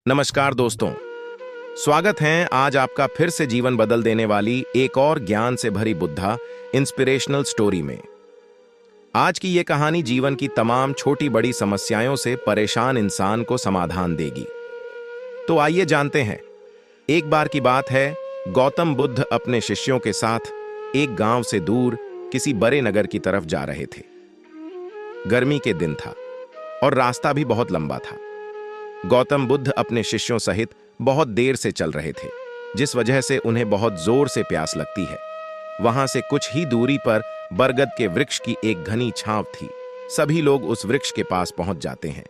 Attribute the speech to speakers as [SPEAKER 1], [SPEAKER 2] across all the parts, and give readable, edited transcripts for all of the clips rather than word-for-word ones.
[SPEAKER 1] नमस्कार दोस्तों, स्वागत है आज आपका फिर से जीवन बदल देने वाली एक और ज्ञान से भरी बुद्धा इंस्पिरेशनल स्टोरी में। आज की ये कहानी जीवन की तमाम छोटी बड़ी समस्याओं से परेशान इंसान को समाधान देगी। तो आइए जानते हैं। एक बार की बात है, गौतम बुद्ध अपने शिष्यों के साथ एक गांव से दूर किसी बड़े नगर की तरफ जा रहे थे। गर्मी के दिन था और रास्ता भी बहुत लंबा था। गौतम बुद्ध अपने शिष्यों सहित बहुत देर से चल रहे थे, जिस वजह से उन्हें बहुत जोर से प्यास लगती है। वहां से कुछ ही दूरी पर बरगद के वृक्ष की एक घनी छांव थी। सभी लोग उस वृक्ष के पास पहुंच जाते हैं।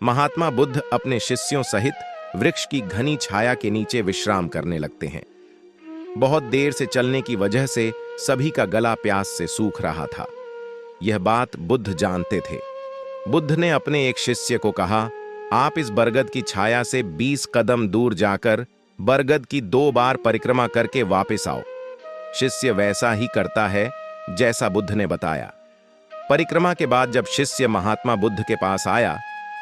[SPEAKER 1] महात्मा बुद्ध अपने शिष्यों सहित वृक्ष की घनी छाया के नीचे विश्राम करने लगते हैं। बहुत देर से चलने की वजह से सभी का गला प्यास से सूख रहा था। यह बात बुद्ध जानते थे। बुद्ध ने अपने एक शिष्य को कहा, आप इस बरगद की छाया से 20 कदम दूर जाकर बरगद की 2 बार परिक्रमा करके वापस आओ। शिष्य वैसा ही करता है जैसा बुद्ध ने बताया। परिक्रमा के बाद जब शिष्य महात्मा बुद्ध के पास आया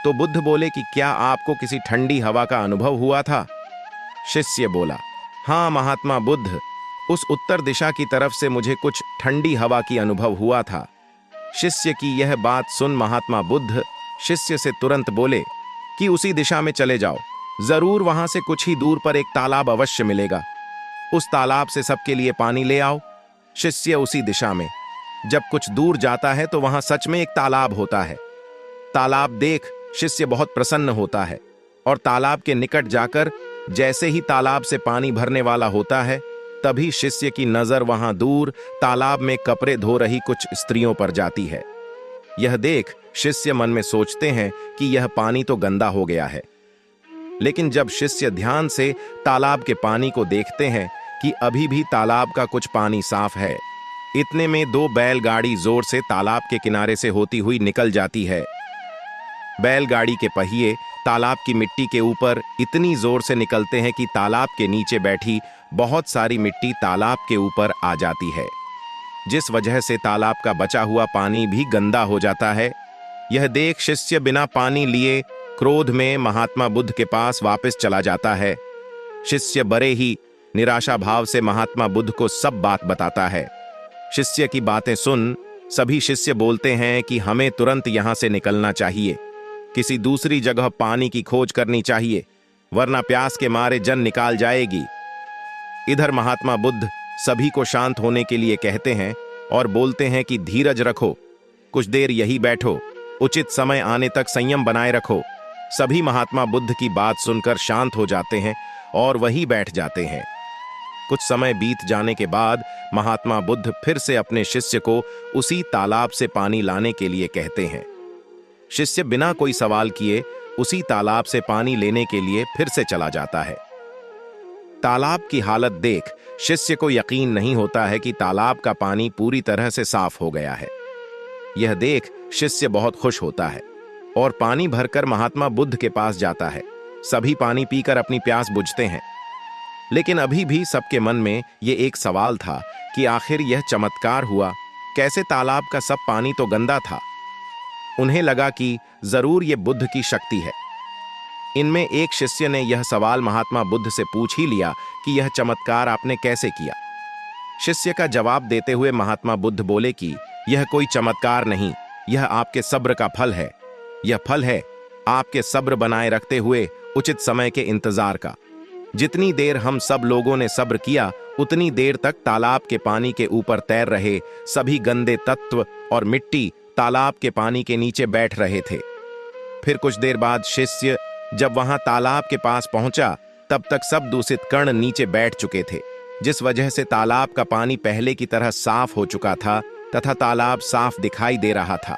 [SPEAKER 1] तो बुद्ध बोले कि क्या आपको किसी ठंडी हवा का अनुभव हुआ था? शिष्य बोला, हाँ महात्मा बुद्ध, उस उत्तर दिशा की तरफ से मुझे कुछ ठंडी हवा की अनुभव हुआ था। शिष्य की यह बात सुन महात्मा बुद्ध शिष्य से तुरंत बोले कि उसी दिशा में चले जाओ, जरूर वहां से कुछ ही दूर पर एक तालाब अवश्य मिलेगा। उस तालाब से सबके लिए पानी ले आओ। शिष्य उसी दिशा में। जब कुछ दूर जाता है तो वहां सच में एक तालाब होता है। तालाब देख शिष्य बहुत प्रसन्न होता है और तालाब के निकट जाकर जैसे ही तालाब से पानी भरने वाला होता है, तभी शिष्य की नजर वहां दूर तालाब में कपड़े धो रही कुछ स्त्रियों पर जाती है। यह देख शिष्य मन में सोचते हैं कि यह पानी तो गंदा हो गया है। लेकिन जब शिष्य ध्यान से तालाब के पानी को देखते हैं कि अभी भी तालाब का कुछ पानी साफ है, इतने में 2 बैलगाड़ी जोर से तालाब के किनारे से होती हुई निकल जाती है। बैलगाड़ी के पहिए तालाब की मिट्टी के ऊपर इतनी जोर से निकलते हैं कि तालाब के नीचे बैठी बहुत सारी मिट्टी तालाब के ऊपर आ जाती है, जिस वजह से तालाब का बचा हुआ पानी भी गंदा हो जाता है। यह देख शिष्य बिना पानी लिए क्रोध में महात्मा बुद्ध के पास वापस चला जाता है। शिष्य बड़े ही निराशा भाव से महात्मा बुद्ध को सब बात बताता है। शिष्य की बातें सुन सभी शिष्य बोलते हैं कि हमें तुरंत यहां से निकलना चाहिए, किसी दूसरी जगह पानी की खोज करनी चाहिए, वरना प्यास के मारे जान निकाल जाएगी। इधर महात्मा बुद्ध सभी को शांत होने के लिए कहते हैं और बोलते हैं कि धीरज रखो, कुछ देर यही बैठो, उचित समय आने तक संयम बनाए रखो। सभी महात्मा बुद्ध की बात सुनकर शांत हो जाते हैं और वहीं बैठ जाते हैं। कुछ समय बीत जाने के बाद महात्मा बुद्ध फिर से अपने शिष्य को उसी तालाब से पानी लाने के लिए कहते हैं। शिष्य बिना कोई सवाल किए उसी तालाब से पानी लेने के लिए फिर से चला जाता है। तालाब की हालत देख शिष्य को यकीन नहीं होता है कि तालाब का पानी पूरी तरह से साफ हो गया है। यह देख शिष्य बहुत खुश होता है और पानी भरकर महात्मा बुद्ध के पास जाता है। सभी पानी पीकर अपनी प्यास बुझते हैं, लेकिन अभी भी सबके मन में यह एक सवाल था कि आखिर यह चमत्कार हुआ कैसे? तालाब का सब पानी तो गंदा था। उन्हें लगा कि जरूर यह बुद्ध की शक्ति है। इनमें एक शिष्य ने यह सवाल महात्मा बुद्ध से पूछ ही लिया कि यह चमत्कार आपने कैसे किया? शिष्य का जवाब देते हुए महात्मा बुद्ध बोले कि यह कोई चमत्कार नहीं, यह आपके सब्र का फल है। यह फल है आपके सब्र बनाए रखते हुए उचित समय के इंतजार का। जितनी देर हम सब लोगों ने सब्र किया, उतनी देर तक तालाब के पानी के ऊपर तैर रहे सभी गंदे तत्व और मिट्टी तालाब के पानी के नीचे बैठ रहे थे। फिर कुछ देर बाद शिष्य जब वहां तालाब के पास पहुंचा, तब तक सब दूषित कण नीचे बैठ चुके थे, जिस वजह से तालाब का पानी पहले की तरह साफ हो चुका था तथा तालाब साफ दिखाई दे रहा था।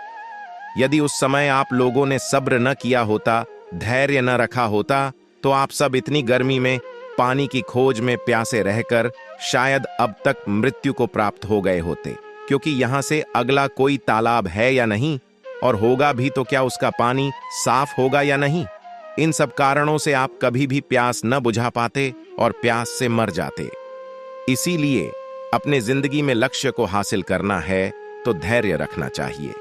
[SPEAKER 1] यदि उस समय आप लोगों ने सब्र न किया होता, धैर्य न रखा होता, तो आप सब इतनी गर्मी में पानी की खोज में प्यासे रहकर शायद अब तक मृत्यु को प्राप्त हो गए होते। क्योंकि यहां से अगला कोई तालाब है या नहीं, और होगा भी तो क्या उसका पानी साफ होगा या नहीं? इन सब कारणों से आप कभी भी प्यास न बुझा पाते और प्यास से मर जाते। इसीलिए अपने जिंदगी में लक्ष्य को हासिल करना है तो धैर्य रखना चाहिए।